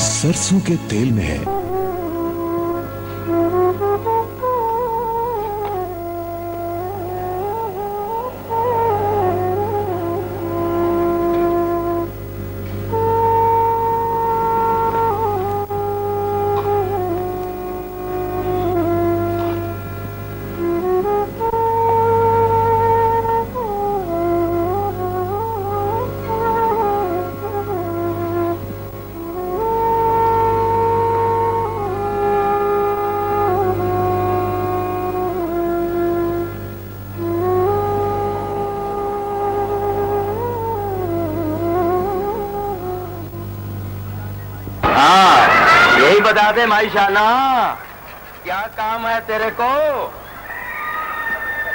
सरसों के तेल में है। बता दे माईशाना, क्या काम है तेरे को?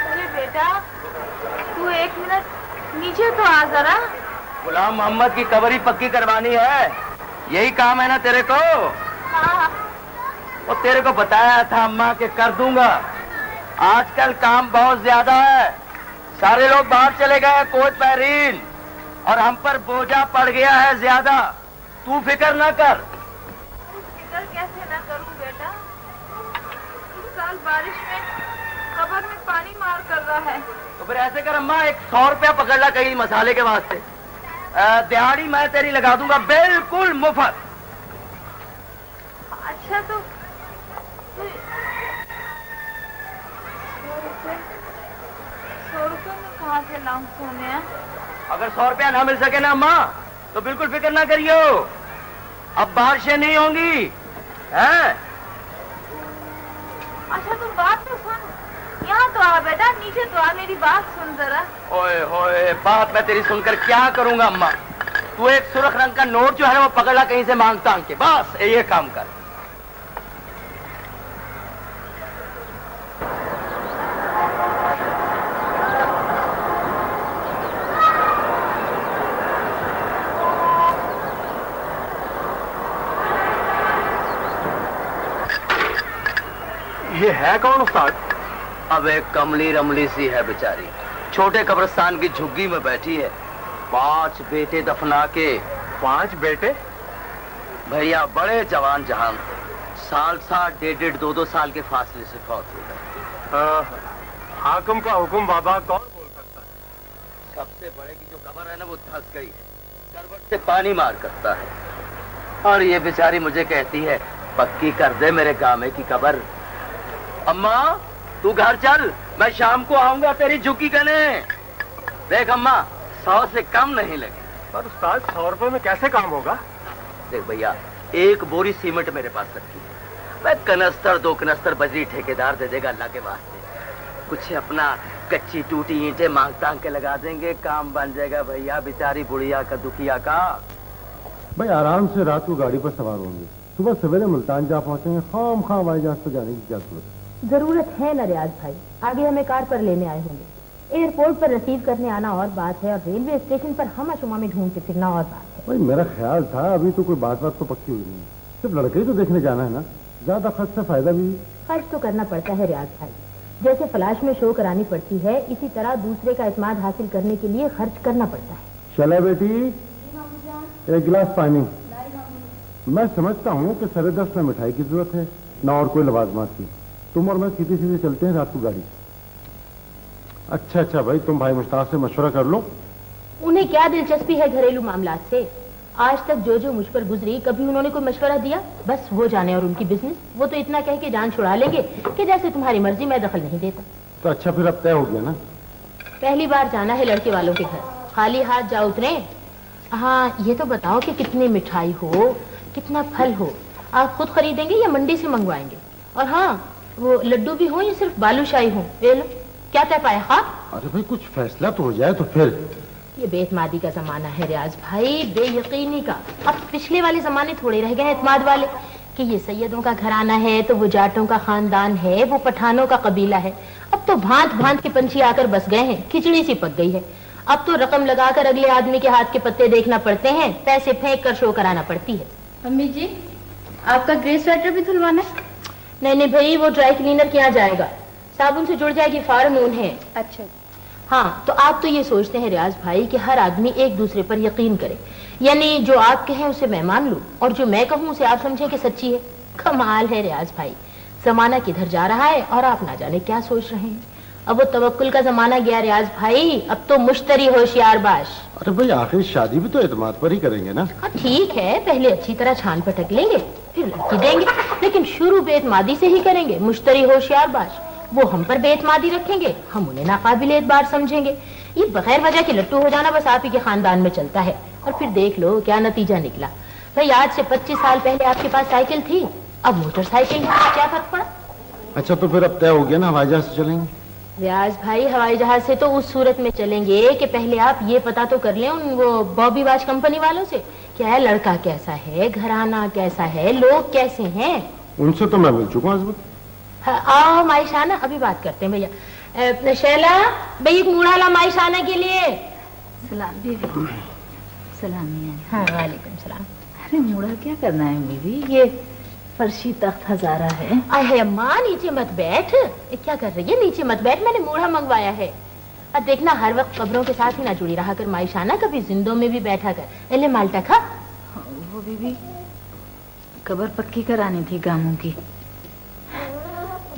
अरे बेटा, तू एक मिनट नीचे तो आ जरा। गुलाम मोहम्मद की कबरी पक्की करवानी है, यही काम है ना तेरे को? हाँ। वो तेरे को बताया था अम्मा के कर दूंगा। आजकल काम बहुत ज्यादा है, सारे लोग बाहर चले गए कोच पैरीन, और हम पर बोझा पड़ गया है ज्यादा। तू फिक्र ना कर। कैसे ना करूं बेटा, इस साल बारिश में कब्र में पानी मार कर रहा है। तो फिर ऐसे कर अम्मा, 100 रुपया पकड़ ला कहीं मसाले के वास्ते। दिहाड़ी मैं तेरी लगा दूंगा बिल्कुल मुफ्त। अच्छा तो 100 रुपये में कहाँ से लाऊं सोने? अगर 100 रुपया ना मिल सके ना अम्मा, तो बिल्कुल फिक्र ना करियो, अब बारिशें नहीं होंगी हैं? अच्छा तुम बात तो सुन, यहाँ तो आ बेटा, नीचे तो आ, मेरी बात सुन जरा। ओए होए, बात मैं तेरी सुनकर क्या करूंगा अम्मा? तू एक सुर्ख रंग का नोट जो है वो पकड़ ला कहीं से मांग तांग के, बस ये काम कर। ये है कौन उस्ताद? अब एक कमली रमली सी है बेचारी, छोटे कब्रिस्तान की झुग्गी में बैठी है। 5 बेटे दफना के। 5 बेटे? भैया बड़े जवान जहान थे, साल 1.5 साल के फासले से फौत हो गए। हाकिम का हुक्म बाबा कौन बोल सकता है? सबसे बड़े की जो कब्र है ना वो धंस गई है, करवट से पानी मार करता है, और ये बेचारी मुझे कहती है पक्की कर दे मेरे गामे की कब्र। अम्मा तू घर चल, मैं शाम को आऊंगा तेरी झुग्गी करने। देख अम्मा, 100 से कम नहीं लगे। पर उस्ताद 100 रुपए में कैसे काम होगा? देख भैया, 1 बोरी सीमेंट मेरे पास रखी है, मैं कनस्तर 2 कनस्तर बजरी ठेकेदार दे देगा अल्लाह के वास्ते। कुछ अपना कच्ची टूटी ईंटें मांग तांग के लगा देंगे, काम बन जाएगा भैया बेचारी बुढ़िया का दुखिया का। भाई आराम से रात को गाड़ी पर सवार होंगे, सुबह सवेरे मुल्तान जा पहुंचेंगे, खाम हवाई जहाज पर जाने की क्या जरूरत है ना रियाज भाई? आगे हमें कार पर लेने आए होंगे, एयरपोर्ट पर रिसीव करने आना और बात है, और रेलवे स्टेशन पर हम शुमा में ढूंढ के फिरना और बात है। भाई मेरा ख्याल था अभी तो कोई बात तो पक्की हुई नहीं, सिर्फ लड़के ही तो देखने जाना है ना, ज्यादा खर्च से फायदा भी। खर्च तो करना पड़ता है रियाज भाई, जैसे फ्लैश में शो करानी पड़ती है, इसी तरह दूसरे का इत्मीनान हासिल करने के लिए खर्च करना पड़ता है। चले बेटी, एक गिलास पानी। मैं समझता हूँ कि सरे दस्त में मिठाई की जरूरत है, ना और कोई लवाजमात की। तुम और मैं सीधे सीधे चलते हैं रात को गाड़ी। अच्छा भाई, तुम भाई मुश्ताक से मशवरा कर लो। उन्हें क्या दिलचस्पी है घरेलू मामलात से? आज तक जो मुझ पर गुजरी, कभी उन्होंने कोई मशवरा दिया? बस वो जाने और उनकी बिजनेस। वो तो इतना कह के जान छुड़ा लेंगे कि जैसे तुम्हारी मर्जी, मैं दखल नहीं देता। तो अच्छा फिर अब तय हो गया ना? पहली बार जाना है लड़के वालों के घर, खाली हाथ जा उतरे। हाँ ये तो बताओ कि कितनी मिठाई हो, कितना फल हो, आप खुद खरीदेंगे या मंडी से मंगवाएंगे? और हाँ, वो लड्डू भी हो या सिर्फ बालूशाही हो? ये लो, क्या तय पाया? हाँ अरे भाई कुछ फैसला तो हो जाए तो फिर। ये बेइत्मादी का जमाना है रियाज भाई, बेयकीनी का। अब पिछले वाले जमाने थोड़े रह गए हैं इत्माद वाले, कि ये सैयदों का घराना है, तो वो जाटों का खानदान है, वो पठानों का कबीला है। अब तो भांत भांत के पंछी आकर बस गए हैं, खिचड़ी सी पक गई है। अब तो रकम लगाकर अगले आदमी के हाथ के पत्ते देखना पड़ते हैं, पैसे फेंक कर शो कराना पड़ती है। अम्मी जी, आपका ग्रे स्वेटर भी धुलवाना है? नहीं भाई, वो ड्राई क्लीनर के यहाँ जाएगा, साबुन से जुड़ जाएगी, फार्म ऊन है। अच्छा। ہاں تو آپ تو یہ سوچتے ہیں ریاض بھائی کہ ہر آدمی ایک دوسرے پر یقین کرے، یعنی جو آپ کہیں اسے میں مان لوں اور جو میں کہوں اسے آپ سمجھیں کہ سچی ہے۔ کمال ہے ریاض بھائی، زمانہ کدھر جا رہا ہے اور آپ نہ جانے کیا سوچ رہے ہیں۔ اب وہ توکل کا زمانہ گیا ریاض بھائی، اب تو مشتری ہوشیار باش۔ ارے بھائی آخر شادی بھی تو اعتماد پر ہی کریں گے نا۔ ہاں ٹھیک ہے، پہلے اچھی طرح چھان پٹک لیں گے پھر لڑکی دیں گے، لیکن شروع بے اعتمادی سے ہی کریں گے۔ مشتری ہوشیار باش، وہ ہم پر بے اعتمادی رکھیں گے، ہم انہیں ناقابل اعتبار سمجھیں گے۔ یہ بغیر وجہ کے لٹو ہو جانا بس آپ ہی کے خاندان میں چلتا ہے، اور پھر دیکھ لو کیا نتیجہ نکلا۔ بھائی آج سے 25 سال پہلے آپ کے پاس سائیکل تھی، اب موٹر سائیکل ہے، کیا فرق پڑا؟ اچھا تو پھر اب طے ہو گیا نا، ہوائی جہاز سے چلیں گے؟ ریاض بھائی ہوائی جہاز سے تو اس صورت میں چلیں گے کہ پہلے آپ یہ پتا تو کر لیں ان وہ بابی واچ کمپنی والوں سے کیا ہے، لڑکا کیسا ہے، گھرانہ کیسا ہے، لوگ کیسے ہیں۔ ان سے تو میں مل چکا ہوں عظمت۔ آؤ مائشانہ، ابھی بات کرتے ہیں بھیا۔ شیلا بھائی ایک موڑا لا مائشانہ کے لیے۔ سلام بیوی۔ سلام میاں۔ ہاں وعلیکم السلام۔ ارے موڑا کیا کرنا ہے بیوی، یہ فرشی تخت ہزارہ ہے۔ اے اماں نیچے مت بیٹھ، کیا کر رہی ہے، نیچے مت بیٹھ، میں نے موڑا منگوایا ہے۔ اب دیکھنا ہر وقت قبروں کے ساتھ ہی نہ جڑی رہا کر مائشانہ، کبھی زندوں میں بھی بیٹھا کر۔ لے مالٹا کھا۔ وہ بیوی قبر پکی کرانی تھی گاموں کی،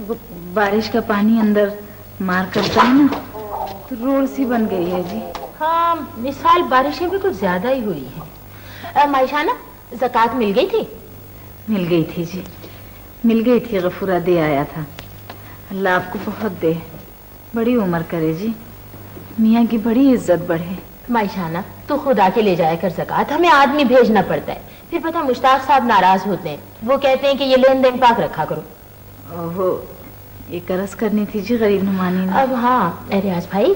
وہ بارش کا پانی اندر مار کرتا ہے نا، تو روڈ سی بن گئی ہے جی۔ ہاں اس سال بارشیں بھی کچھ زیادہ ہی ہوئی ہیں۔ مائشانہ زکوٰۃ مل گئی تھی؟ مل گئی تھی جی، مل گئی تھی، غفورہ دے آیا تھا۔ اللہ آپ کو بہت دے، بڑی عمر کرے جی، میاں کی بڑی عزت بڑھے۔ مائشانہ تو خدا کے لے جایا کر زکوٰۃ، ہمیں آدمی بھیجنا پڑتا ہے، پھر پتہ مشتاق صاحب ناراض ہوتے ہیں، وہ کہتے ہیں کہ یہ لین دین پاک رکھا کرو۔ وہ ایک عرض کرنی تھی جی غریب نمانی نے۔ اب ہاں ریاض بھائی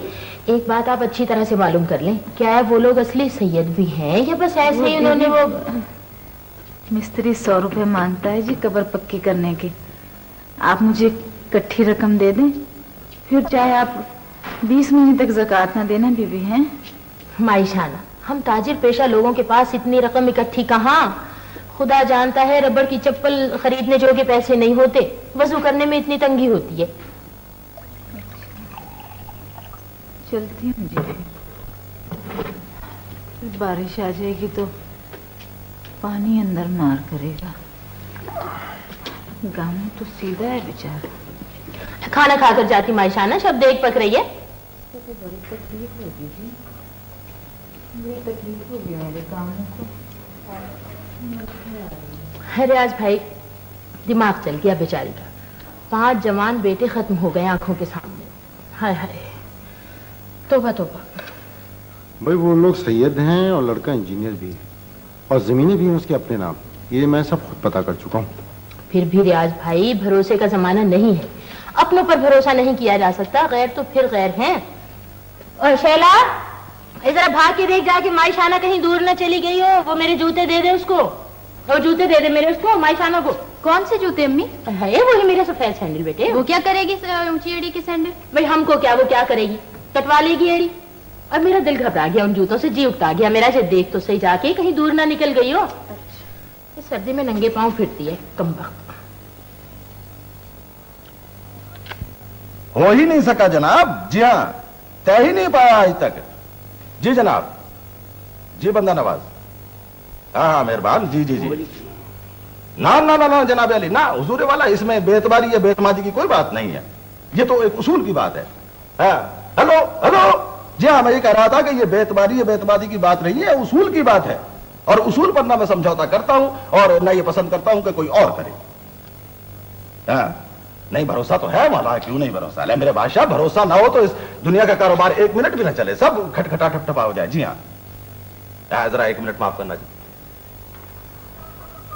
ایک بات آپ اچھی طرح سے معلوم کر لیں، کیا ہے وہ لوگ اصلی سید بھی ہیں یا بس ایسے ہی انہوں نے وہ مستری 100 روپے مانگتا ہے جی قبر پکی کرنے کے، آپ مجھے کٹھی رقم دے دیں، پھر چاہے آپ 20 مہینے تک زکوٰۃ نہ دینا بیوی ہیں۔ مائشانہ ہم تاجر پیشہ لوگوں کے پاس اتنی رقم اکٹھی کہاں، خدا جانتا ہے ربڑ کی چپل خریدنے جو کے پیسے نہیں ہوتے، وضو کرنے میں اتنی تنگی ہوتی ہے۔ چلتی ہوں جی، پھر بارش آ جائے گی تو پانی اندر مار کرے گا، گاؤں تو سیدھا ہے بیچارہ۔ کھانا کھا کر جاتی مائشانہ، شب دیکھ پک رہی ہے۔ بڑی تکلیف ہوگی جی، بڑی تکلیف ہوگی میرے کاموں کو۔ ریاض بھائی دماغ چل گیا بیچاری کا، 5 جوان بیٹے ختم ہو گئے آنکھوں کے سامنے۔ ہائے ہائے توبہ توبہ۔ بھائی وہ لوگ سید ہیں اور لڑکا انجینئر بھی ہے، اور زمینیں بھی ہیں اس کے اپنے نام، یہ میں سب خود پتا کر چکا ہوں۔ پھر بھی ریاض بھائی بھروسے کا زمانہ نہیں ہے، اپنوں پر بھروسہ نہیں کیا جا سکتا، غیر تو پھر غیر ہیں۔ اور شیلا ذرا بھاگ کے دیکھ جا کہ مائشانہ کہیں دور نہ چلی گئی ہو، وہ میرے جوتے دے دے اس کو، اور جوتے دے دے میرے اس کو مائشانہ کو۔ کون سے جوتے امی؟ ہے وہی میرے سفید سینڈل بیٹے۔ وہ کیا کرے گی اونچی ایڑی کی سینڈل؟ بھائی ہم کو کیا، وہ کیا کرے گی، کٹوا لے گی ایڑی۔ اور میرا دل گھبرا گیا ان جوتوں سے، جی اکتا گیا میرا، جب دیکھ تو صحیح جا کے کہیں دور نہ نکل گئی ہو۔ اس سردی میں ننگے پاؤں پھرتی ہے کمبخت۔ ہو ہی نہیں سکا جناب، جی ہاں طے ہی نہیں پایا آج تک۔ جی جناب، جی بندہ نواز، ہاں ہاں مہربان، جی جی جی۔ نہ نہ نہ جناب علی، نہ حضور والا، اس میں بے اعتباری یا بے اعتمادی کی کوئی بات نہیں ہے، یہ تو ایک اصول کی بات ہے۔ ہاں ہلو ہلو، جی ہاں میں یہ کہہ رہا تھا کہ یہ بے اعتباری یا بے اعتمادی کی بات نہیں ہے، اصول کی بات ہے، اور اصول پر نہ میں سمجھوتا کرتا ہوں اور نہ یہ پسند کرتا ہوں کہ کوئی اور کرے۔ ہاں نہیں، بھروسہ تو ہے مولا، کیوں نہیں بھروسہ ہے میرے بادشاہ، بھروسہ نہ ہو تو اس دنیا کا کاروبار 1 منٹ بھی نہ چلے، سب کھٹکھٹا ٹھپ ٹھپا ہو جائے۔ جی ہاں ذرا 1 منٹ معاف کرنا جی۔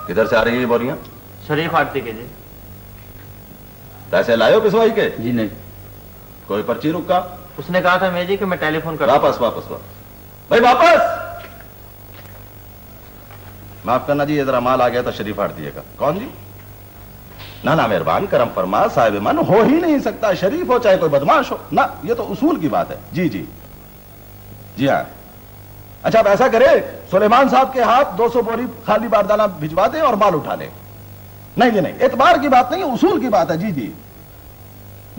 کدھر سے آ رہی ہے بوریاں؟ شریف آرتی کے جی۔ پیسے لائے ہو پسوائی کے؟ جی نہیں، کوئی پرچی رکا؟ اس نے کہا تھا میں جی کہ میں ٹیلی فون کر واپس واپس واپس بھائی واپس۔ معاف کرنا جی، یہ ذرا مال آ گیا تھا شریف آرتی کا۔ کون جی؟ نہ مہربان کرم فرما، صاحب من ہو ہی نہیں سکتا، شریف ہو چاہے کوئی بدماش ہو، نہ یہ تو اصول کی بات ہے۔ جی جی جی ہاں۔ اچھا اب ایسا کرے، سلیمان صاحب کے ہاتھ 200 بوری خالی باردانہ بھجوا دیں اور مال اٹھا لیں۔ نہیں جی نہیں، اعتبار کی بات نہیں، اصول کی بات ہے۔ جی جی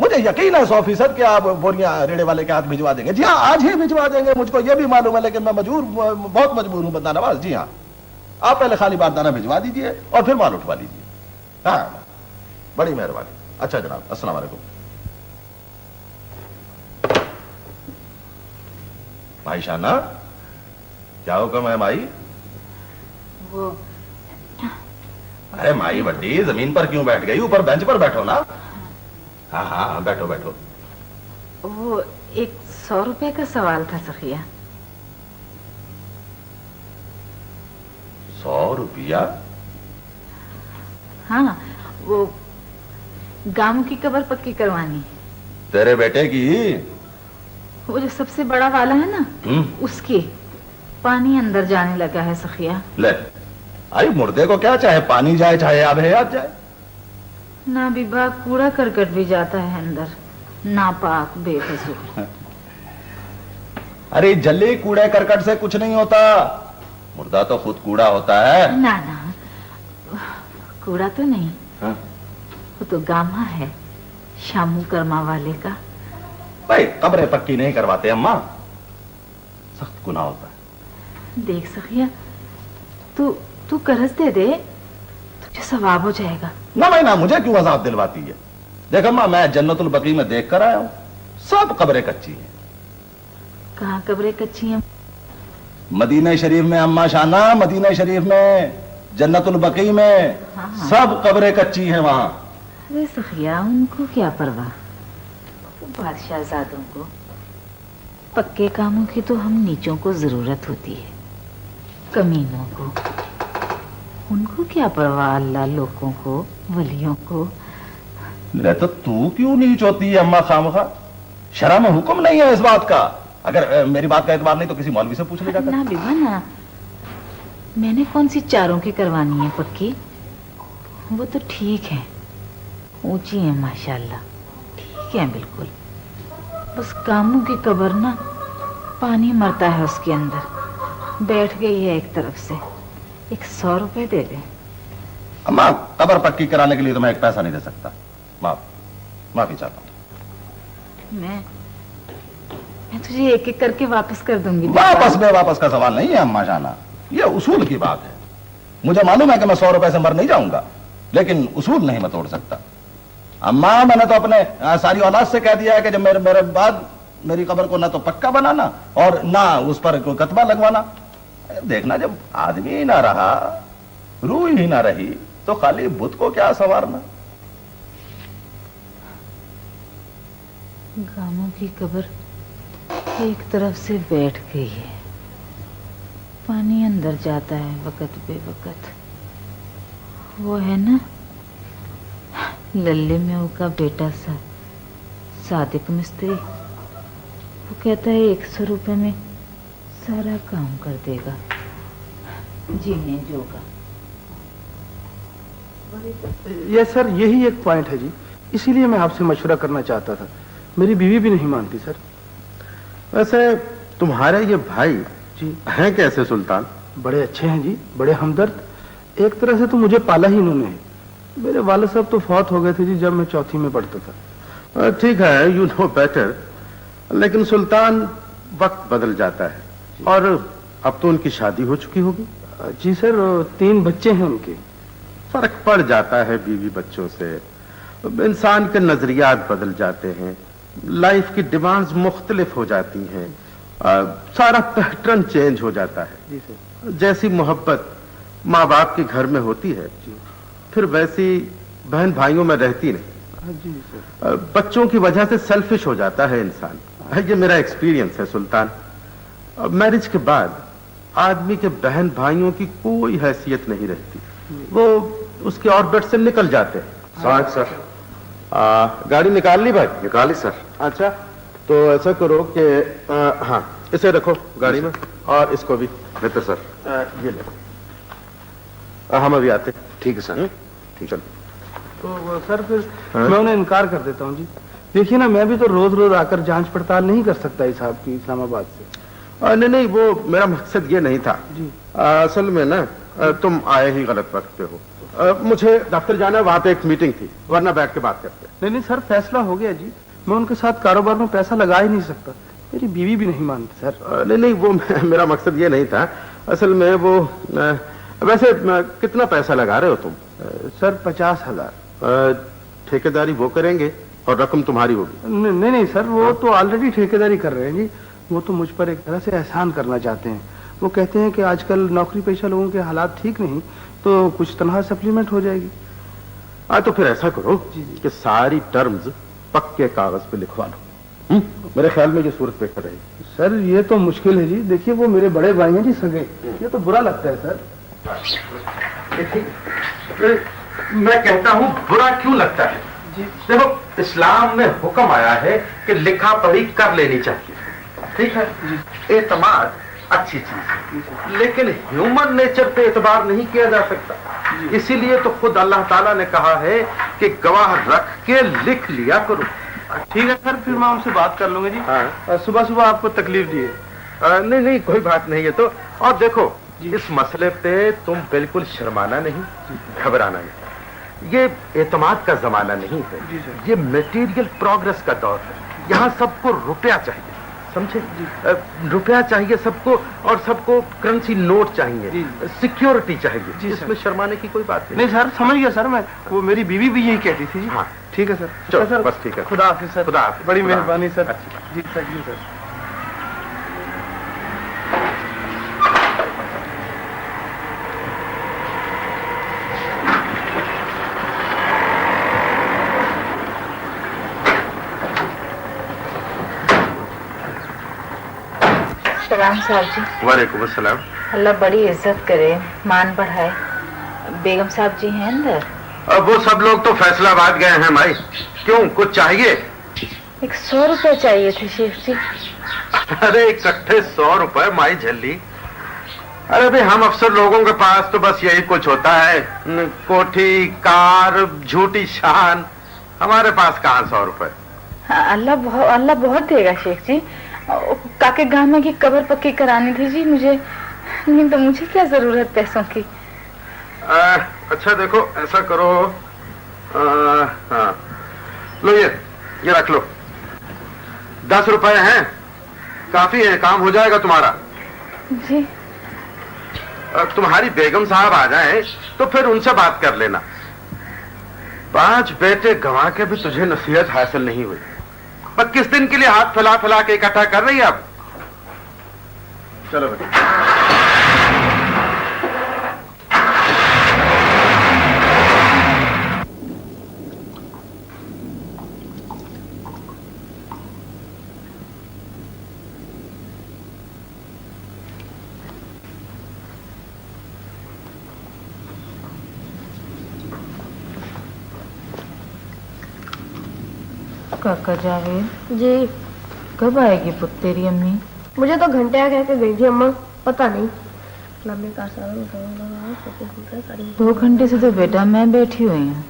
मुझे यकीन है 100% कि आप बोरियां रेड़े वाले के हाथ भिजवा देंगे। जी हाँ, आज ही भिजवा देंगे, मुझको ये भी मालूम है, लेकिन मैं बहुत मजबूर हूं बंदा नवाज। जी हाँ, आप पहले खाली बारदाना भिजवा दीजिए और फिर माल उठवा लीजिए। हाँ, बड़ी मेहरबानी। अच्छा जनाब, अस्सलाम वालेकुम। भाई शाना, क्या हुक्म है माई? वो अरे माई बड्डी, जमीन पर क्यों बैठ गई? ऊपर बेंच पर बैठो ना। हाँ हाँ, बैठो बैठो। वो 100 रुपए का सवाल था सखिया। 100 रुपया? हाँ, वो गामू की कब्र पक्की करवानी। तेरे बेटे की? वो जो सबसे बड़ा वाला है ना, उसकी पानी अंदर जाने लगा है सखिया। ले आई, मुर्दे को क्या चाहे पानी जाए चाहे आब हयात जाए। ना विभाग कूड़ा करकट भी जाता है अंदर, नापाक बेफजूल। अरे जल्दी, कूड़े करकट से कुछ नहीं होता, मुर्दा तो खुद कूड़ा होता है। ना ना, कूड़ा तो नहीं। हाँ? वो तो गामा है, शामू कर्मा वाले का। भाई कब्रें पक्की नहीं करवाते अम्मा, सख्त गुनाह होता है। देख सखिया, तू कर्ज दे दे, तुझे सवाब हो जाएगा। ना भाई ना, मुझे क्यों अजाब दिलवाती है? देख अम्मा, मैं जन्नतुल बकी में देख कर आया हूं, सब कब्रें कच्ची हैं। कहाँ कब्रें कच्ची हैं? मदीना शरीफ में अम्मा शाना, मदीना शरीफ में जन्नतुल बकी में हाँ। सब कब्रें कच्ची हैं वहां। अरे सखिया, उनको क्या परवाह, बादशाह जादों को। पक्के कामों की तो हम नीचों को जरूरत होती है, कमीनों को। उनको क्या परवाह अल्लाह लोगों को, वलियों को। तो तू क्यों नीच होती है अम्मा खामखा? शरम हुक्म नहीं है इस बात का। अगर मेरी बात का एतबार नहीं तो किसी मौलवी से पूछ लेगा। ना बिबा ना, मैंने कौन सी चारों की करवानी है पक्की? वो तो ठीक है, ऊंची है माशाल्लाह, ठीक है बिल्कुल। बस कामू की कब्र ना, पानी मरता है उसके अंदर, बैठ गई है एक तरफ से। 100 रुपए दे दे। अम्मा, कब्र पक्की कराने के लिए तो मैं एक पैसा नहीं दे सकता। माफी चाहता हूं। मैं तुझे एक एक करके वापस कर दूंगी। वापस बेवापस का सवाल नहीं है अम्मा जाना, ये उसूल की बात है। मुझे मालूम है कि मैं 100 रुपए से मर नहीं जाऊंगा, लेकिन उसूल नहीं मैं तोड़ सकता। अम्मा, मैंने तो अपने सारी औलाद से कह दिया है कि जब मेरे बाद मेरी कब्र को ना तो पक्का बनाना और ना उस पर कोई कतबा लगवाना। देखना, जब आदमी ही ना रहा, रूह ही ना रही, तो खाली बुत को क्या संवारना। गामों की कब्र एक तरफ से बैठ गई है, पानी अंदर जाता है वक्त बेवक्त। वो है ना लल्ले में का बेटा सादिक मिस्त्री, वो कहता है 100 रुपए में सारा काम कर देगा, जीने जोगा। ये सर, यही एक पॉइंट है जी, इसीलिए मैं आपसे मशवरा करना चाहता था। मेरी बीवी भी नहीं मानती सर। वैसे तुम्हारे ये भाई जी हैं कैसे सुल्तान? बड़े अच्छे हैं जी, बड़े हमदर्द। एक तरह से तो मुझे पाला ही इन्होंने है। मेरे वाले साहब तो फौत हो गए थे जी जब मैं चौथी में पढ़ता था। ठीक है, यू नो बेटर, लेकिन सुल्तान वक्त बदल जाता है और अब तो उनकी शादी हो चुकी होगी। जी सर, 3 बच्चे हैं उनके। फर्क पड़ जाता है बीवी बच्चों से, इंसान के नजरियात बदल जाते हैं, लाइफ की डिमांड्स मुख्तलिफ हो जाती हैं, सारा पैटर्न चेंज हो जाता है। जी सर। जैसी मोहब्बत माँ बाप के घर में होती है फिर वैसी बहन भाइयों में रहती नहीं। जी सर। बच्चों की वजह से सेल्फिश हो जाता है इंसान, ये मेरा एक्सपीरियंस है सुल्तान। मैरिज के बाद आदमी के बहन भाइयों की कोई हैसियत नहीं रहती, वो उसके ऑर्बिट से निकल जाते हैं। सर, गाड़ी निकाल ली भाई? निकाली सर। अच्छा, तो ऐसा करो कि हाँ, इसे रखो गाड़ी में और इसको भी। बेहतर सर। ये ले, हम अभी आते। ठीक है सर। ठीक। चलो। तो सर फिर मैं उन्हें इनकार कर देता हूँ जी। देखिए ना, मैं भी तो रोज रोज आकर जांच पड़ताल नहीं कर सकता इस साहब की इस्लामाबाद से। नहीं, वो मेरा मकसद ये नहीं था जी। असल में ना तुम आए ही गलत वक्त पे हो। मुझे दफ्तर जाना है, वहां पे एक मीटिंग थी, वरना बैठ के बात करते। नहीं नहीं सर, फैसला हो गया जी। मैं उनके साथ कारोबार में पैसा लगा ही नहीं सकता, मेरी बीवी भी नहीं मानती सर। नहीं नहीं, वो मेरा मकसद ये नहीं था असल में। वो वैसे कितना पैसा लगा रहे हो तुम? सर 50,000। ठेकेदारी वो करेंगे और रकम तुम्हारी होगी? नहीं नहीं सर, वो तो ऑलरेडी ठेकेदारी कर रहे हैं जी। वो तो मुझ पर एक तरह से एहसान करना चाहते हैं। वो कहते हैं कि आजकल नौकरी पेशा लोगों के हालात ठीक नहीं, तो कुछ तनख्वाह सप्लीमेंट हो जाएगी। तो फिर ऐसा करो कि सारी टर्म्स पक्के कागज पे लिखवा लो। मेरे ख्याल में ये सूरत बेहतर रहेगी। सर ये तो मुश्किल है जी। देखिए वो मेरे बड़े भाई हैं जी, सगे। ये तो बुरा लगता है सर। मैं कहता हूँ बुरा क्यों लगता है? देखो, इस्लाम में हुक्म आया है कि लिखा पढ़ी कर लेनी चाहिए, ठीक है? एतमाद अच्छी चीज है, लेकिन ह्यूमन नेचर पे एतबार नहीं किया जा सकता। इसीलिए तो खुद अल्लाह ताला ने कहा है कि गवाह रख के लिख लिया करो। ठीक है सर, फिर मैं उनसे बात कर लूंगा जी। हाँ। सुबह सुबह आपको तकलीफ दी है। नहीं नहीं, कोई बात नहीं है। तो और देखो, इस मसले पे तुम बिल्कुल शर्माना नहीं, घबराना नहीं। ये एतमाद का जमाना नहीं है, ये मटेरियल प्रोग्रेस का दौर है। यहाँ सबको रुपया चाहिए, समझे? रुपया चाहिए सबको, और सबको करेंसी नोट चाहिए, सिक्योरिटी चाहिए। इसमें शर्माने की कोई बात नहीं सर, समझ गया सर मैं। वो मेरी बीवी भी यही कहती थी। हाँ ठीक है सर। चलो सर बस ठीक है। खुदा हाफिज सर। खुदा हाफिज। बड़ी मेहरबानी सर। अच्छी बात। जी सर, जी सर। सलाम साहब जी। वालेकुम अस्सलाम। अल्लाह बड़ी इज्जत करे, मान बढ़ाए। बेगम साहब जी हैं अंदर? अब वो सब लोग तो फैसलाबाद गए हैं माई। क्यों, कुछ चाहिए? 100 रुपए चाहिए थे शेख जी। अरे इकट्ठे 100 रुपए माई झल्ली? अरे भाई, हम अफसर लोगों के पास तो बस यही कुछ होता है, कोठी, कार, झूठी शान। हमारे पास कहाँ 100 रुपए? अल्लाह बहुत देगा शेख जी। काके गामा की कब्र पक्की करानी थी जी मुझे, नहीं तो मुझे क्या जरूरत पैसों की। अच्छा देखो, ऐसा करो, हाँ, लो ये रख लो। 10 रुपए हैं, काफी है, काम हो जाएगा तुम्हारा जी। तुम्हारी बेगम साहब आ जाएं तो फिर उनसे बात कर लेना। 5 बेटे गंवा के भी तुझे नसीहत हासिल नहीं हुई, पर किस दिन के लिए हाथ फैला फैला के इकट्ठा कर रही है अब? चलो बेटा। काका जावेद जी। कब आएगी पुत तेरी अम्मी? मुझे तो घंटे कह के गई थी अम्मा, पता नहीं। 2 घंटे से तो बेटा मैं बैठी हुई हूँ।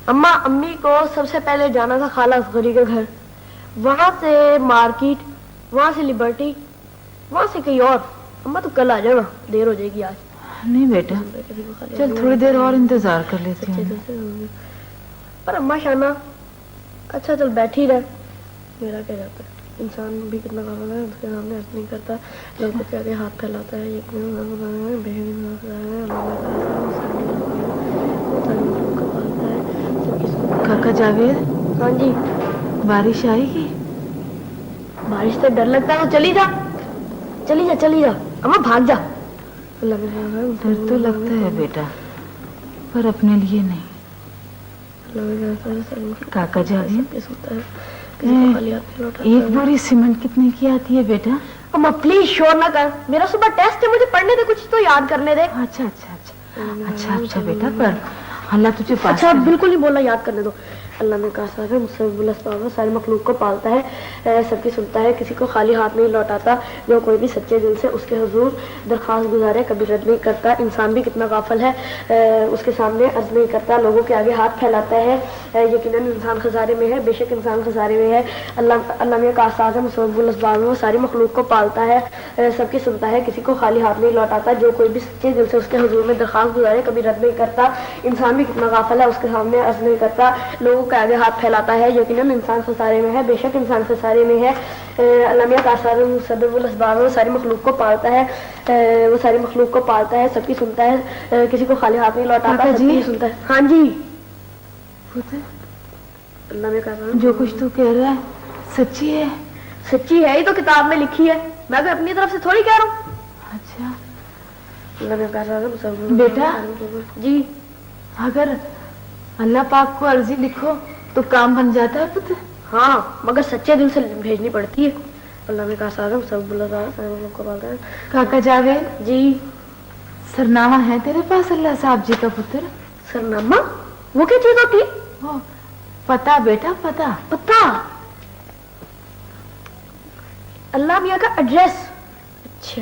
अम्मा, अम्मी को सबसे पहले जाना था खाला असगरी के घर, वहां से मार्केट, वहां से लिबर्टी, वहां से कहीं और। अम्मा तो कल आ जाना, देर हो जाएगी आज। नहीं बेटा, चल थोड़ी देर और इंतजार कर लेती हूँ। पर अम्मा शाना, अच्छा चल बैठी रह, मेरा क्या जाता है। इंसान भी कितना काला है, उसके सामने ऐसा नहीं करता, लोगों के आगे हाथ फैलाता है। काका जावेद। हाँ जी। बारिश आएगी? बारिश से डर लगता है, तो चली जा, चली जा, चली जा अम्मा, भाग जा। डर तो लगता है बेटा, पर अपने लिए नहीं। काका जावेद, एक बोरी सीमेंट कितने की आती है बेटा? अम्मा प्लीज शोर ना कर, मेरा सुबह टेस्ट है, मुझे पढ़ने दे, कुछ तो याद करने दे। अच्छा अच्छा अच्छा अच्छा अच्छा बेटा, पर अल्लाह तुझे पास अच्छा बिल्कुल नहीं बोलना, याद करने दो। اللہ نے کہا ہے مسبب الاسباب ہے، ساری مخلوق کو پالتا ہے، سب کی سنتا ہے، کسی کو خالی ہاتھ نہیں لوٹاتا، جو کوئی بھی سچے دل سے اس کے حضور درخواست گزارے کبھی رد نہیں کرتا۔ انسان بھی کتنا غافل ہے، اس کے سامنے عرض نہیں کرتا، لوگوں کے آگے ہاتھ پھیلاتا ہے، یقیناً انسان خسارے میں ہے، بے شک انسان خسارے میں ہے۔ اللہ نے کہا ہے مسبب الاسباب ہے، وہ ساری مخلوق کو پالتا ہے، سب کی سنتا ہے، کسی کو خالی ہاتھ نہیں لوٹاتا، جو کوئی بھی سچے دل سے اس کے حضور میں درخواست گزارے کبھی رد نہیں کرتا۔ انسان بھی کتنا غافل ہے، اس کے سامنے عرض نہیں کرتا، لوگوں کے آگے ہاتھ پھیلاتا ہے، یقیناً انسان خسارے میں ہے، بے شک انسان خسارے میں ہے۔ اللہ میاں کاسار مسبب الاسباب ہے، وہ ساری مخلوق کو پالتا ہے، وہ ساری مخلوق کو پالتا ہے، سب کی سنتا ہے، کسی کو خالی ہاتھ نہیں لوٹاتا، سب کی سنتا ہے۔ ہاں جی اللہ میاں کاسار جو کچھ تو کہہ رہا ہے سچی ہے؟ سچی ہے، یہ تو کتاب میں لکھی ہے، میں تو اپنی طرف سے تھوڑی کہہ رہا ہوں۔ اچھا اللہ میاں کاسار بیٹا، جی اگر اللہ پاک کو عرضی لکھو تو کام بن جاتا ہے پتر؟ ہاں، مگر سچے دل سے بھیجنی پڑتی ہے۔ اللہ میں کہا سارا سب اللہ کاکا جاوید جی، سرنامہ ہے تیرے پاس اللہ صاحب جی کا پتر؟ سرنامہ وہ کیا چیز ہوتی ہے؟ پتا بیٹا، پتا پتا، اللہ میاں کا ایڈریس۔ اچھا،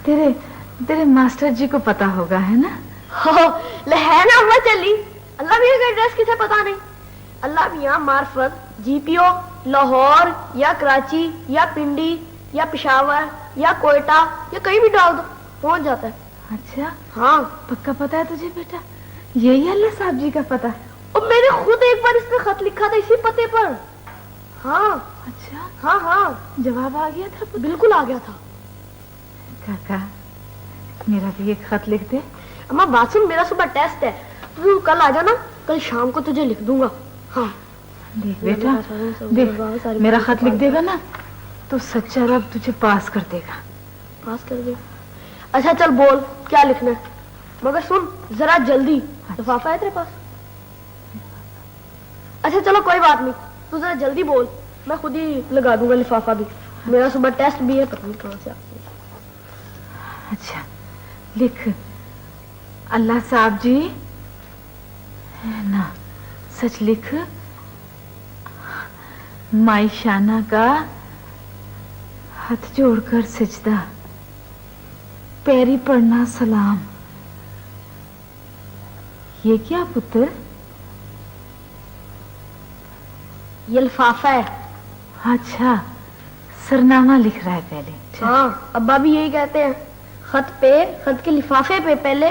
تیرے ماسٹر جی کو پتا ہوگا ہے نا؟ ہے نا ہوا چلی، اللہ میاں کا ایڈریس کسے پتا نہیں؟ اللہ میاں معرفت جی پی او لاہور یا کراچی یا پنڈی یا پشاور یا کوئٹہ یا کہیں بھی ڈال دو پہنچ جاتا ہے۔ اچھا ہاں، پکا پتا ہے تجھے بیٹا؟ یہی اللہ صاحب جی کا پتا؟ اور میں نے خود ایک بار اس پہ خط لکھا تھا اسی پتے پر۔ ہاں اچھا، ہاں ہاں، جواب آ گیا تھا؟ بالکل آ گیا تھا۔ کاکا میرا بھی ایک خط لکھ دے۔ اما بات سن، میرا صبح ٹیسٹ ہے، تو کل آ جانا، کل شام کو تجھے لکھ دوں گا۔ ہاں دیکھ بیٹا، دیکھ میرا خط لکھ دے گا نا تو سچا رب تجھے پاس کر دے گا۔ پاس کر دے؟ اچھا چل بول کیا لکھنا ہے، مگر سن ذرا جلدی۔ لفافہ ہے تیرے پاس؟ اچھا چلو کوئی بات نہیں، تو ذرا جلدی بول، میں خود ہی لگا دوں گا لفافہ بھی، میرا صبح ٹیسٹ بھی ہے، پتہ نہیں کہاں سے آتے۔ اچھا لکھ، اللہ صاحب جی نا، سچ لکھ، مائی شانہ کا ہاتھ جوڑ کر سجدہ، پیری پڑنا سلام۔ یہ کیا پتر؟ یہ لفافہ ہے۔ اچھا، سرنامہ لکھ رہا ہے پہلے؟ ہاں، ابا بھی یہی کہتے ہیں، خط کے لفافے پہ پہلے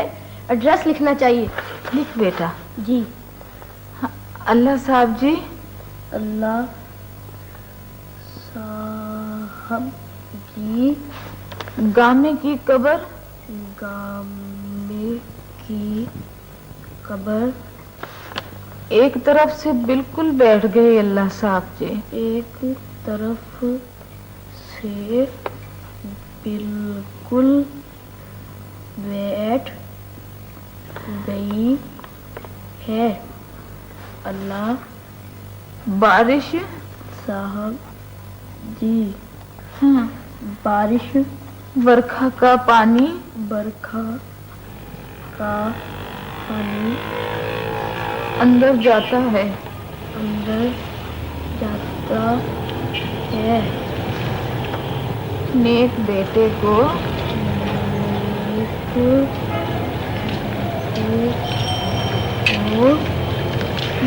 ایڈریس لکھنا چاہیے۔ لکھ بیٹا۔ جی، اللہ صاحب جی، اللہ صاحب جی، گامے کی قبر، گامے کی قبر، ایک طرف سے بالکل بیٹھ گئے اللہ صاحب جی، ایک طرف سے بالکل بیٹھ گئی ہے اللہ بارش صاحب جی، ہاں، بارش، برکھا کا پانی، برکھا کا پانی اندر جاتا ہے، اندر جاتا ہے، نیک بیٹے کو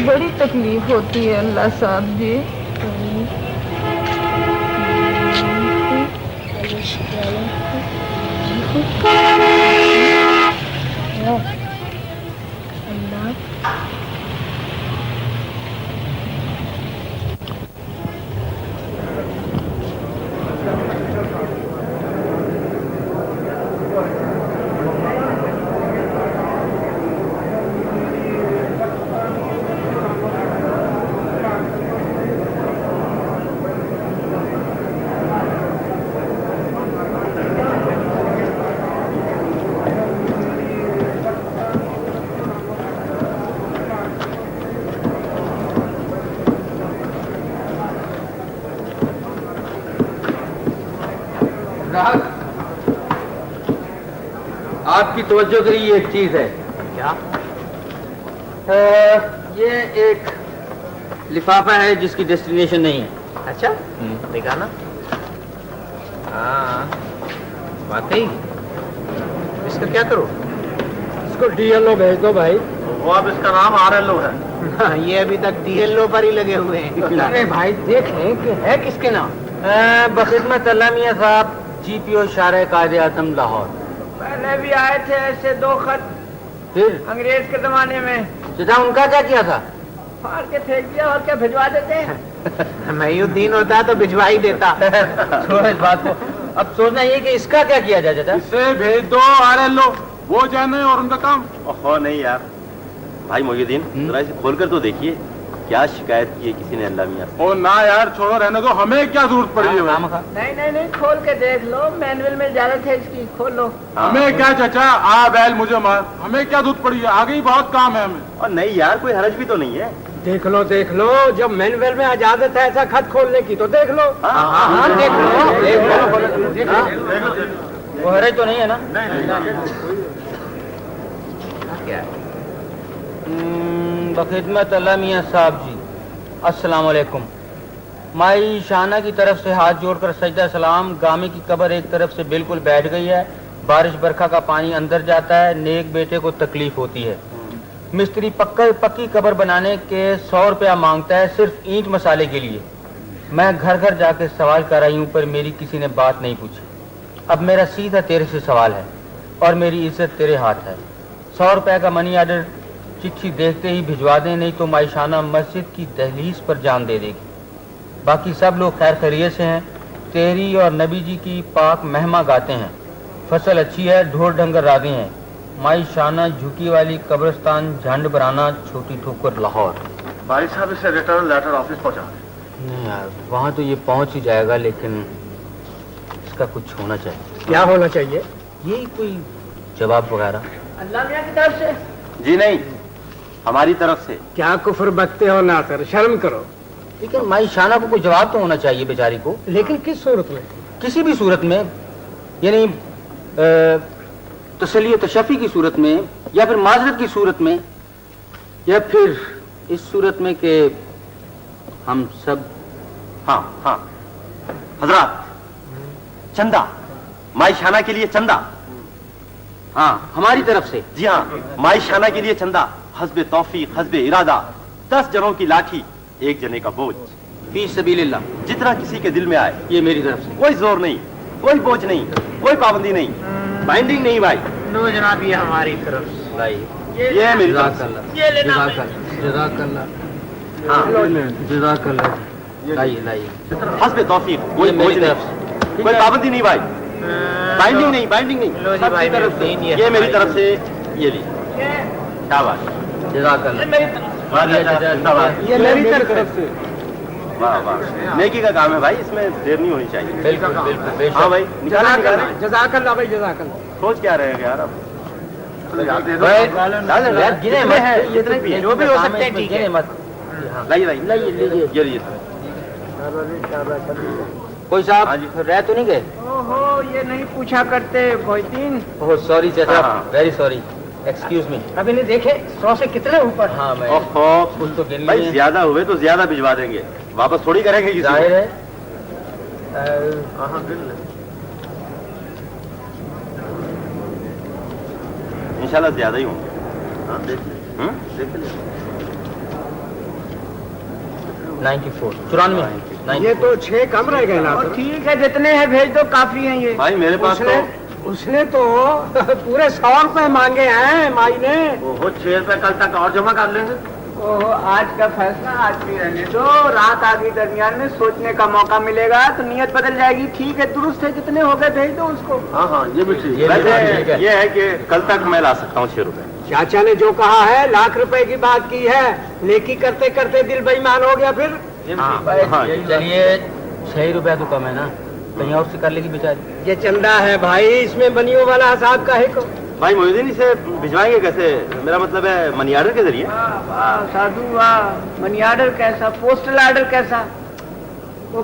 بڑی تکلیف ہوتی ہے اللہ صاحب جی، آپ کی توجہ کے لیے ایک چیز ہے۔ کیا؟ یہ ایک لفافہ ہے جس کی ڈیسٹینیشن نہیں ہے. اچھا دیکھا نا؟ ہاں واقعی. اس کا کیا کرو؟ اس کو ڈی ایل او بھیج دو بھائی. وہ اب اس کا نام RLO ہے. یہ ابھی تک DLO پر ہی لگے ہوئے ہیں. ارے بھائی دیکھ لیں کہ ہے کس کے نام. بخدمت اللہ میاں صاحب GPO شارع قائد اعظم لاہور. پہلے بھی آئے تھے ایسے 2 خط پھر انگریز کے زمانے میں. چچا ان کا کیا کیا تھا؟ پھاڑ کے پھینک دیا اور کیا بھجوا دیتے ہیں. میں الدین ہوتا تو بھجوا ہی دیتا. چھوڑو اس بات کو. اب سوچنا یہ کہ اس کا کیا کیا جائے چچا؟ اسے بھیج دو RLO. وہ جانے اور ان کا کام. اوہو نہیں یار بھائی محی الدین ذرا اسے کھول کر تو دیکھیے کیا شکایت کی ہے کسی نے اللہ میاں سے. او نہ یار چھوڑو رہنے دو. ہمیں کیا ضرورت پڑی ہے بھائی؟ نہیں کھول کے دیکھ لو. مینول میں اجازت ہے اس کی. کھول لو. ہمیں کیا چچا آ بیل مجھے مار. ہمیں کیا ضرورت پڑی ہے؟ آگے ہی بہت کام ہے ہمیں. اور نہیں یار کوئی حرج بھی تو نہیں ہے. دیکھ لو جب مینول میں اجازت ہے ایسا خط کھولنے کی تو دیکھ لو. ہاں دیکھ لو. وہ حرج تو نہیں ہے نا؟ بخدمت اللہ میاں صاحب جی السلام علیکم. مائی شانہ کی طرف سے ہاتھ جوڑ کر سجدہ سلام. گامے کی قبر ایک طرف سے بالکل بیٹھ گئی ہے. بارش برکھا کا پانی اندر جاتا ہے. نیک بیٹے کو تکلیف ہوتی ہے. مستری پکی قبر بنانے کے 100 روپیہ مانگتا ہے صرف اینٹ مسالے کے لیے. میں گھر گھر جا کے سوال کر آئی ہوں پر میری کسی نے بات نہیں پوچھی. اب میرا سیدھا تیرے سے سوال ہے اور میری عزت تیرے ہاتھ ہے. 100 روپے کا منی آرڈر چٹھی دیکھتے ہی بھجوا دیں نہیں تو مائشانہ مسجد کی دہلیز پر جان دے دے گی. باقی سب لوگ خیر خیریت سے ہیں. تیری اور نبی جی کی پاک مہما گاتے ہیں. فصل اچھی ہے. ڈھول ڈنگر راضی ہیں. مائی شانہ جھکی والی قبرستان جھنڈ برانا چھوٹی ٹھوکر لاہور. بھائی صاحب اسے ریٹرن لیٹر آفس پہنچا. نہیں یار وہاں تو یہ پہنچ ہی جائے گا لیکن اس کا کچھ ہونا چاہیے. کیا ہونا چاہیے؟ یہی کوئی جواب وغیرہ. اللہ میاں کی طرف سے. جی نہیں ہماری طرف سے. کیا کفر بکتے ہو ناصر. شرم کرو. لیکن مائی شانہ کو کوئی جواب تو ہونا چاہیے بیچاری کو. لیکن کس صورت میں؟ کسی بھی صورت میں. یعنی تسلی و تشفی کی صورت میں یا پھر معذرت کی صورت میں یا پھر اس صورت میں کہ ہم سب. ہاں حضرات چندہ مائی شانہ کے لیے چندہ. ہاں ہماری طرف سے. جی ہاں مائی شانہ کے لیے چندہ. حسب توفیق حسب ارادہ 10 جنوں کی لاٹھی 1 جنے کا بوجھ. فی سبیل اللہ. جتنا کسی کے دل میں آئے. یہ میری طرف سے. کوئی زور نہیں کوئی بوجھ نہیں کوئی پابندی نہیں بائنڈنگ نہیں بھائی. نو جناب یہ ہماری طرف سے. یہ میری طرف سے. جزاک اللہ. ہاں جزاک اللہ. لائیے حسب توفیق کوئی بوجھ نہیں کوئی پابندی نہیں بھائی. بائنڈنگ نہیں سب کی طرف سے. یہ میری طرف سے. یہ لی شاباش. جزاک اللہ. یہ میری طرف سے. واہ واہ نیکی کا کام ہے بھائی. اس میں دیر نہیں ہونی چاہیے. بالکل. ہاں بھائی جزاک اللہ بھائی. جزاک اللہ. سوچ کیا رہے گا یار. اب جو بھی ہو سکتے ہیں ٹھیک ہے. لائیے کوئی صاحب رہ تو نہیں گئے؟ اوہو یہ نہیں پوچھا کرتے محدین. سوری چچا ویری سوری. Excuse me. ابھی نہیں دیکھے 100 سے کتنے اوپر. ہاں میں کچھ تو گن بھائی زیادہ ہوئے تو زیادہ بھجوا دیں گے. واپس تھوڑی کریں گے. ظاہر ہے. انشاءاللہ زیادہ ہی ہوں گے. 94 یہ تو 6 کم رہ گئے نا. ٹھیک ہے جتنے ہیں بھیج دو کافی ہیں. یہ بھائی میرے پاس تو اس نے تو پورے 100 روپے مانگے ہیں مائی نے. وہ 6 روپے کل تک اور جمع کر لیں گے. آج کا فیصلہ آج بھی رہنے دو. رات آگے درمیان میں سوچنے کا موقع ملے گا تو نیت بدل جائے گی. ٹھیک ہے درست ہے. جتنے ہو گئے بھیج دو اس کو. ہاں یہ بھی ٹھیک ہے. یہ ہے کہ کل تک میں لا سکتا ہوں 6 روپے. چاچا نے جو کہا ہے 1 لاکھ روپے کی بات کی ہے. نیکی کرتے کرتے دل بے ایمان ہو گیا. پھر چلیے 6 روپے تو کم ہے نا. کہیں اور سے کر لے گی بیچاری. یہ چندہ ہے بھائی. اس میں بنیوں والا حساب کا ہے کو. بھائی محی الدین اسے بھجوائیں گے کیسے؟ میرا مطلب ہے منی آرڈر کے ذریعے. سادھو واہ. منی آرڈر کیسا؟ پوسٹل آرڈر کیسا؟ وہ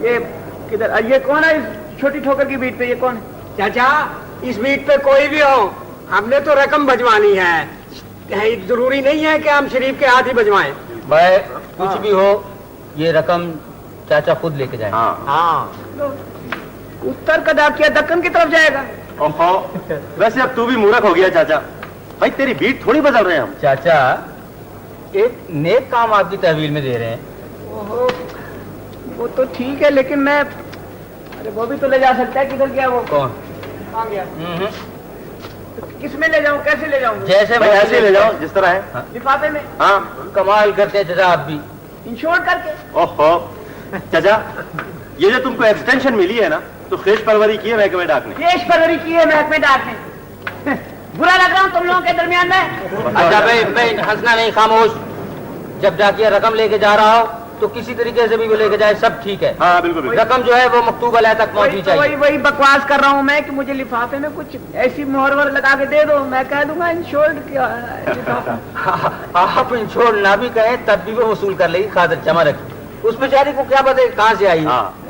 یہ کدھر؟ یہ کون ہے اس چھوٹی ٹھوکر کی بیٹ پہ؟ یہ کون ہے؟ چاچا اس بیٹ پہ کوئی بھی ہو ہم نے تو رقم بھجوانی ہے. जरूरी नहीं है कि हम शरीफ के हाथ ही बजवाएं। भाई कुछ भी हो, ये रकम चाचा खुद लेके जाए। हाँ, उत्तर का डाकिया दक्कन की तरफ जाएगा। ओहो, वैसे अब तू भी मूर्ख हो गया चाचा। भाई तेरी बीट थोड़ी बदल रहे हैं हम। चाचा एक नेक काम आपकी तहवील में दे रहे हैं। ओहो, वो तो ठीक है, लेकिन मैं, अरे वो भी तो ले जा सकता है। किधर गया वो? कौन? कहाँ गया? तो किस में ले जाऊं, कैसे ले जाऊं? जैसे भाई ऐसे ही ले जाओ जिस तरह है। लिफाफे में, हाँ, कमाल करते हैं चाचा आप भी। इंश्योर करके। ओहो चाचा, ये जो तुमको एक्सटेंशन मिली है ना, तो खेश परवरी की है महकमे डाक ने। देश परवरी की है महकमे डाक ने। बुरा लग रहा हूँ तुम लोगों के दरमियान में। अच्छा भाई हंसना नहीं, खामोश। जब डाकिया रकम लेके जा रहा हो तो किसी तरीके से भी वो लेके जाए, सब ठीक है। हाँ बिल्कुल। रकम जो है वो मकतूब अलह तक पहुंचनी चाहिए। वही बकवास कर रहा हूँ मैं कि मुझे लिफाफे में कुछ ऐसी मोहर वोहर लगा के दे दो, मैं कह दूंगा इंश्योर्ड किया है। आप इंश्योर ना भी कहें तब भी वो वसूल कर लेगी, खातिर जमा रखी। उस बेचारी को क्या पता कहाँ से आई।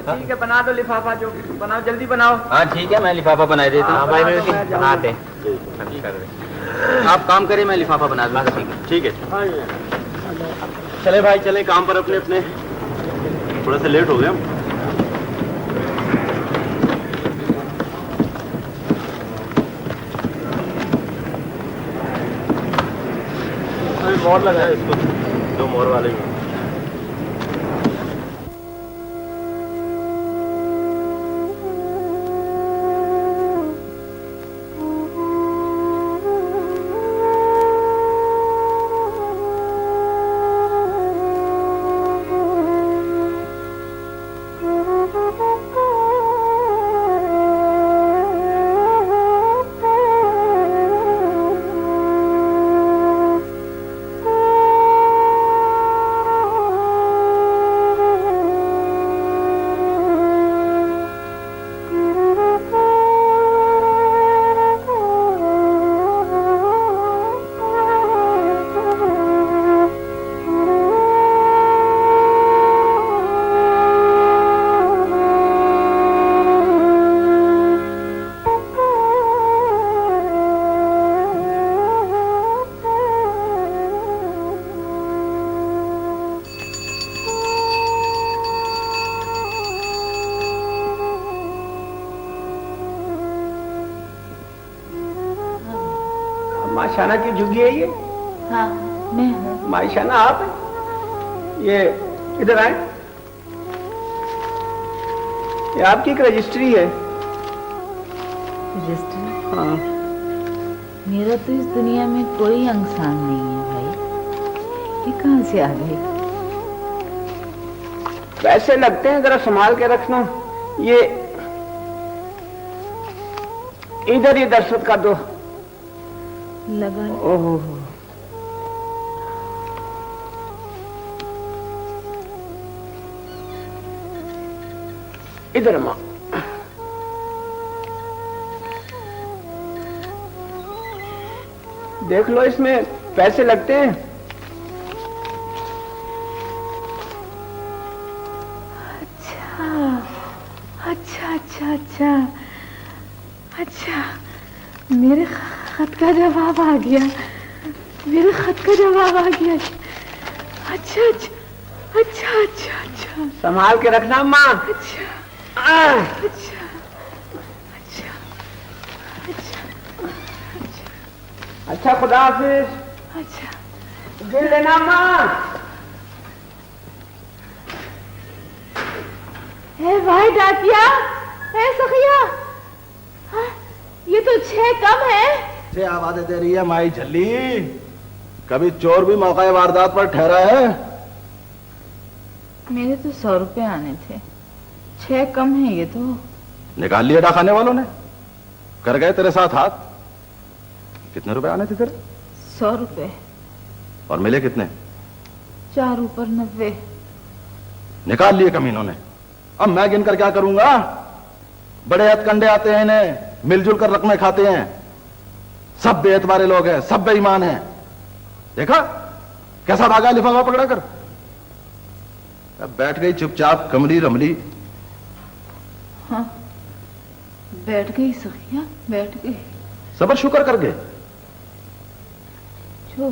ठीक है, बना दो लिफाफा, जो बनाओ जल्दी बनाओ। हाँ ठीक है, मैं लिफाफा बना देती हूँ। बनाते आप काम करें, मैं लिफाफा बना दूंगा। ठीक है, चले भाई चले काम पर अपने अपने। थोड़ा सा लेट हो गए हम। मोहर लगा है इसको, दो मोहर वाले ही। माशाना की झुग्गी है ये? हाँ मैं हूँ। माशाना आप हैं? ये इधर आए, ये आपकी एक रजिस्ट्री है। रजिस्ट्री? हाँ। मेरा तो इस दुनिया में कोई अंगसान नहीं है भाई, ये कहाँ से आ गई? पैसे लगते हैं, जरा संभाल के रखना। ये इधर ही दस्तखत कर दो। लगा। ओहो, इधर माँ। देख लो, इसमें पैसे लगते हैं। अच्छा अच्छा अच्छा अच्छा, मेरे खत का जवाब आ गया, मेरे खत का जवाब आ गया। अच्छा अच्छा अच्छा अच्छा अच्छा, संभाल के रखना माँ। अच्छा अच्छा अच्छा अच्छा अच्छा, खुदा हाफिज। अच्छा, दिल लेना माँ। ए भाई डाकिया, ए सखिया, हाँ, ये तो 6 कम है। से आवाजें दे रही है माई झल्ली। कभी चोर भी मौका वारदात पर ठहरा है? मेरे तो 100 रुपए आने थे, 6 कम है ये तो। निकाल लिया डाखाने वालों ने, कर गए तेरे साथ हाथ। कितने रुपए आने थे तेरे? 100 रुपए। और मिले कितने? 4 ऊपर 90। निकाल लिए कमीनों ने। अब मैं गिनकर क्या करूंगा? बड़े हथकंडे आते हैं इन्हें, मिलजुल कर रकमें खाते हैं। सब बेएतबारे लोग हैं, सब बेईमान हैं। देखा कैसा भागा लिफाफा पकड़ा कर। अब बैठ गई चुपचाप कमली रमली। हाँ बैठ गई सखिया, बैठ गई। सबर शुक्र कर गए। जो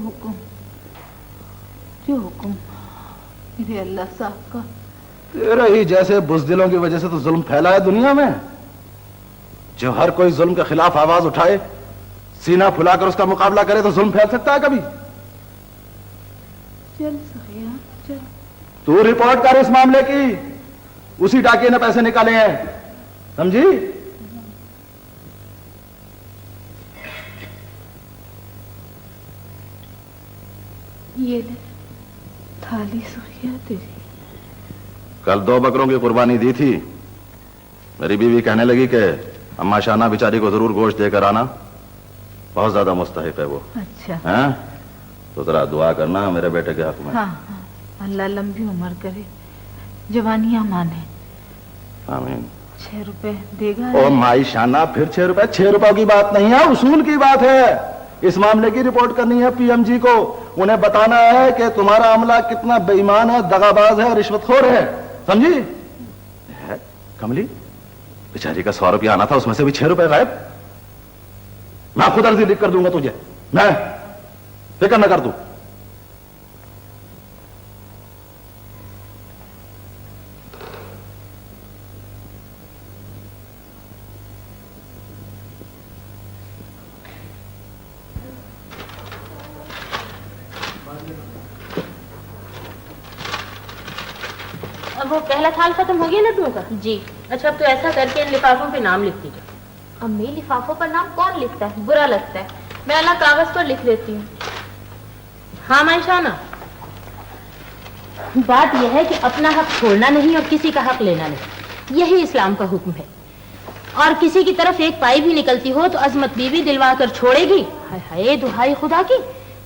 हुक्म मेरे अल्लाह साहब का। तेरे ही जैसे बुज़दिलों की वजह से तो जुल्म फैला है दुनिया में। जो हर कोई जुल्म के खिलाफ आवाज उठाए, सीना फुलाकर उसका मुकाबला करे, तो जुल्म फैल सकता है कभी? चल सखिया चल। तू रिपोर्ट कर इस मामले की, उसी डाकिए ने पैसे निकाले हैं, समझी? ये ले थाली सखिया तेरी। कल 2 बकरों की कुर्बानी दी थी। मेरी बीवी कहने लगी कि अम्मा शाना बेचारी को जरूर गोश्त देकर आना, बहुत ज्यादा मुस्तहिक है वो। अच्छा हैं? तो जरा दुआ करना मेरे बेटे के हक में। हाँ हाँ, अल्लाह लंबी उम्र करे, जवानियां माने। आमीन। 6 रुपए देगा? ओ माई शाना, फिर 6 रुपए? 6 रुपए की बात नहीं है, उसूल की बात है। इस मामले की रिपोर्ट करनी है पीएमजी को। उन्हें बताना है कि तुम्हारा अमला कितना बेईमान है, दगाबाज है, रिश्वतखोर है, समझी? कमली, बेचारी का 100 रुपया आना था, उसमें से भी 6 रुपए गायब। मैं खुद अर्जी लिख कर दूंगा तुझे, मैं फिक्र न कर तू। अब वो पहला थाल खत्म हो गया लड्डुओं का? जी। अच्छा, अब तो ऐसा करके इन लिफाफों पे नाम लिख दीजिए। अम्मी, लिफाफों पर नाम कौन लिखता है? बुरा लगता है। मैं अलग कागज पर लिख देती हूँ। हाँ माइशाना, बात यह है कि अपना हक छोड़ना नहीं और किसी का हक लेना नहीं, यही इस्लाम का हुक्म है। और किसी की तरफ एक पाई भी निकलती हो तो अजमत बीवी दिलवा कर छोड़ेगी। हाय हाय, दुहाई खुदा की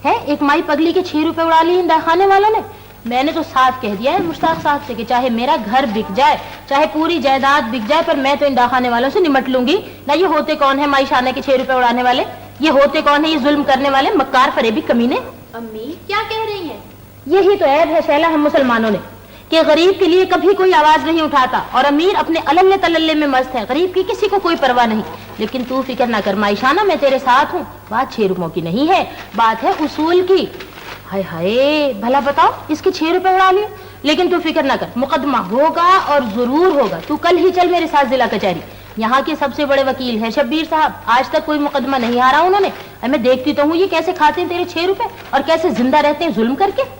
है। एक माई पगली के 6 रुपए उड़ा लिए इन डाखाने वालों ने। मैंने तो साफ कह दिया है मुश्ताक साहब से कि चाहे मेरा घर बिक जाए, चाहे पूरी जायदाद बिक जाए, पर मैं तो इन डाखाने वालों से निमट लूंगी। ना ये होते कौन है माईशाना के 6 रुपए उड़ाने वाले? ये होते कौन है ये जुल्म करने वाले मक्कार फरेबी कमीने? अम्मी क्या कह रही हैं? यही तो ऐब है शैला हम मुसलमानों ने कि गरीब के लिए कभी कोई आवाज नहीं उठाता और अमीर अपने अलल्ले तलल्ले में मस्त है। गरीब की किसी को कोई परवाह नहीं। लेकिन तू फिक्र ना कर माईशाना, मैं तेरे साथ हूँ। बात 6 रुपयों की नहीं है, बात है उसूल की। हाय हाय, भला बताओ, इसके 6 रुपए उड़ा लिए। लेकिन तू फिक्र ना कर, मुकदमा होगा और जरूर होगा। तू कल ही चल मेरे साथ जिला कचहरी। यहाँ के सबसे बड़े वकील हैं शब्बीर साहब। आज तक कोई मुकदमा नहीं हारा उन्होंने। मैं देखती तो हूँ ये कैसे खाते हैं तेरे 6 रुपए और कैसे जिंदा रहते हैं जुल्म करके।